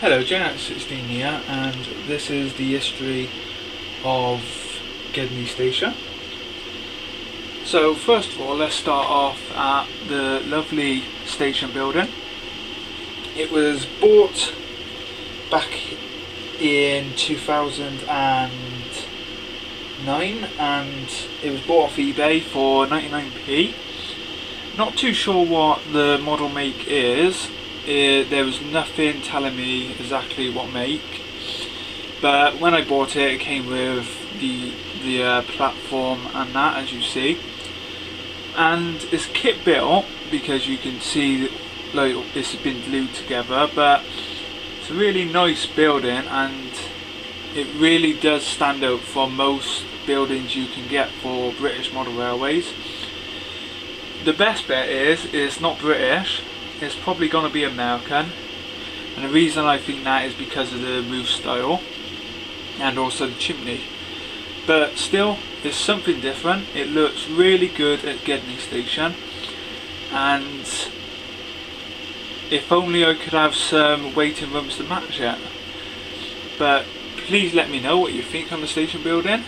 Hello, T.S.L here, and this is the history of GEDNEY station. So first of all, let's start off at the lovely station building. It was bought back in 2009 and it was bought off eBay for 99p. Not too sure what the model make is. There was nothing telling me exactly what make, but when I bought it, it came with the platform and that, as you see, and it's kit built because you can see like it's been glued together. But it's a really nice building and it really does stand out from most buildings you can get for British model railways. The best bit is it's not British. It's probably going to be American, and the reason I think that is because of the roof style and also the chimney. But still, it's something different. It looks really good at GEDNEY station, and if only I could have some waiting rooms to match it. But please let me know what you think on the station building,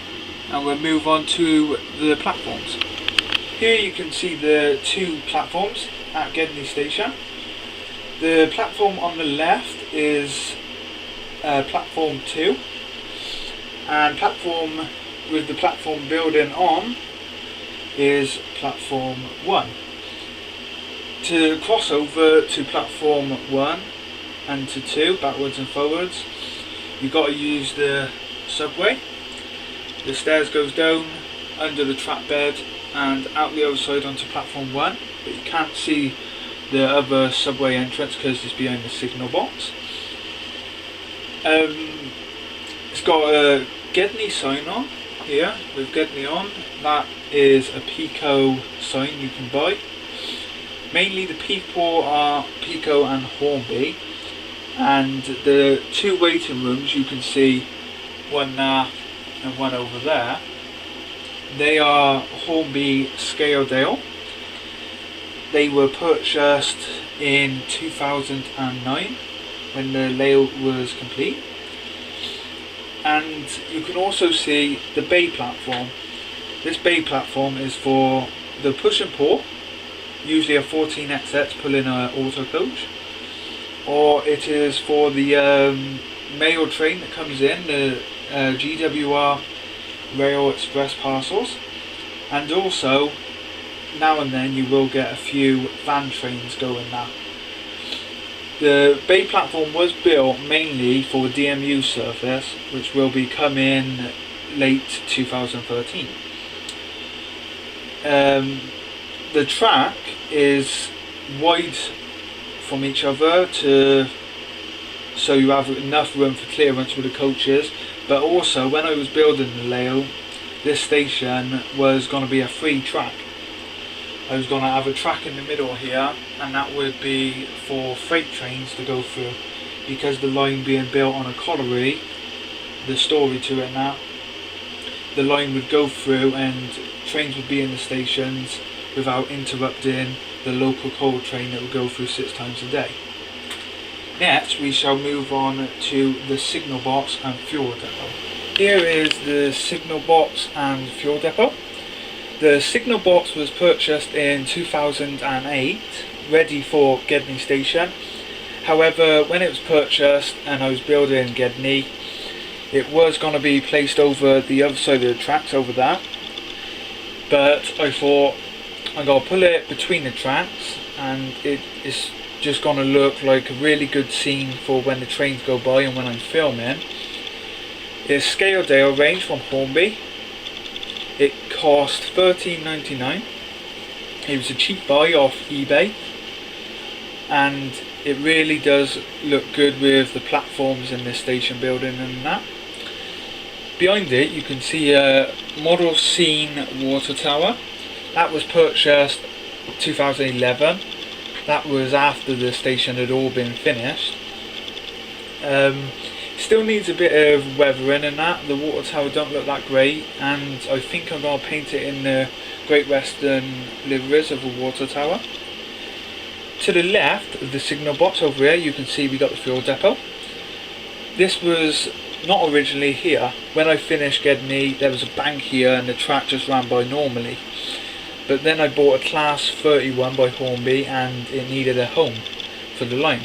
and we'll move on to the platforms. Here you can see the two platforms at GEDNEY station. The platform on the left is platform 2, and platform with the platform building on is platform 1. To cross over to platform 1 and to 2 backwards and forwards, you've got to use the subway. The stairs goes down under the track bed and out the other side onto platform 1, but you can't see the other subway entrance because it's behind the signal box. It's got a GEDNEY sign on here with GEDNEY on. That is a Pico sign you can buy. Mainly the people are Pico and Hornby, and the two waiting rooms you can see, one there and one over there, they are Hornby Scaledale. They were purchased in 2009 when the layout was complete. And you can also see the bay platform. This bay platform is for the push and pull, usually a 14XX pulling an auto coach, or it is for the mail train that comes in, the GWR Rail Express parcels, and also now and then you will get a few van trains going now. The bay platform was built mainly for DMU service, which will be coming late 2013. The track is wide from each other so you have enough room for clearance with the coaches, but also when I was building the layout, this station was going to be a free track. I was going to have a track in the middle here, and that would be for freight trains to go through, because the line being built on a colliery, the story to it now, the line would go through and trains would be in the stations without interrupting the local coal train that would go through 6 times a day. Next we shall move on to the signal box and fuel depot. Here is the signal box and fuel depot. The signal box was purchased in 2008, ready for GEDNEY station. However, when it was purchased and I was building GEDNEY, it was going to be placed over the other side of the tracks over there. But I thought I'm going to pull it between the tracks, and it's just going to look like a really good scene for when the trains go by and when I'm filming. It's Scaledale range from Hornby. It cost £13.99. It was a cheap buy off eBay, and it really does look good with the platforms in this station building and that. Behind it you can see a Model Scene water tower. That was purchased 2011. That was after the station had all been finished. Still needs a bit of weathering and that. The water tower don't look that great, and I think I'm going to paint it in the Great Western liveries of a water tower. To the left of the signal box over here you can see we got the fuel depot. this was not originally here. When I finished GEDNEY, there was a bank here and the track just ran by normally. But then I bought a Class 31 by Hornby and it needed a home for the line.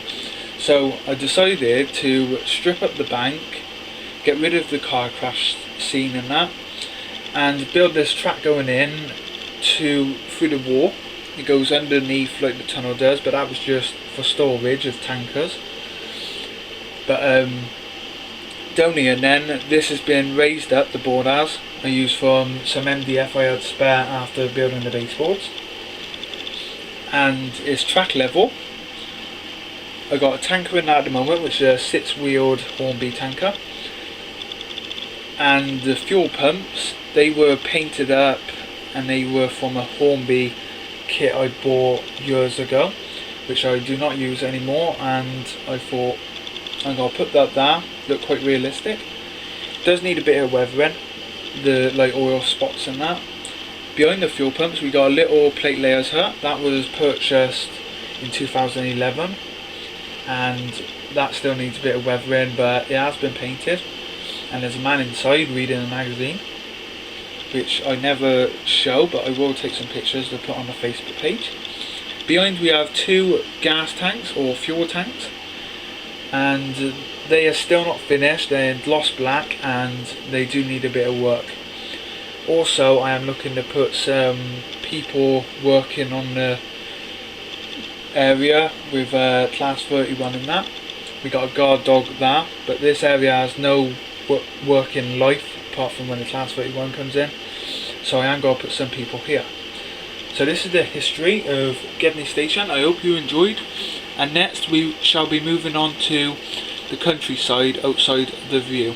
So I decided to strip up the bank, get rid of the car crash scene and that, and build this track going in through the wall. It goes underneath like the tunnel does, but that was just for storage of tankers. But only, and then this has been raised up, the board has. I used from some MDF I had spare after building the baseboards. And it's track level. I got a tanker in that at the moment, which is a 6-wheeled Hornby tanker. And the fuel pumps, they were painted up and they were from a Hornby kit I bought years ago, which I do not use anymore, and I thought I'm going to put that there, look quite realistic. It does need a bit of weathering, the like oil spots and that. Behind the fuel pumps we got a little plate layers hut that was purchased in 2011, and that still needs a bit of weathering, but it has been painted. And there's a man inside reading a magazine, which I never show, but I will take some pictures to put on the Facebook page. Behind we have 2 gas tanks or fuel tanks, and they are still not finished. They're gloss black and they do need a bit of work. Also, I am looking to put some people working on the area with Class 31 and that. We got a guard dog there, but this area has no working life apart from when the Class 31 comes in. So I am going to put some people here. So this is the history of GEDNEY Station. I hope you enjoyed. And next we shall be moving on to the countryside outside the view.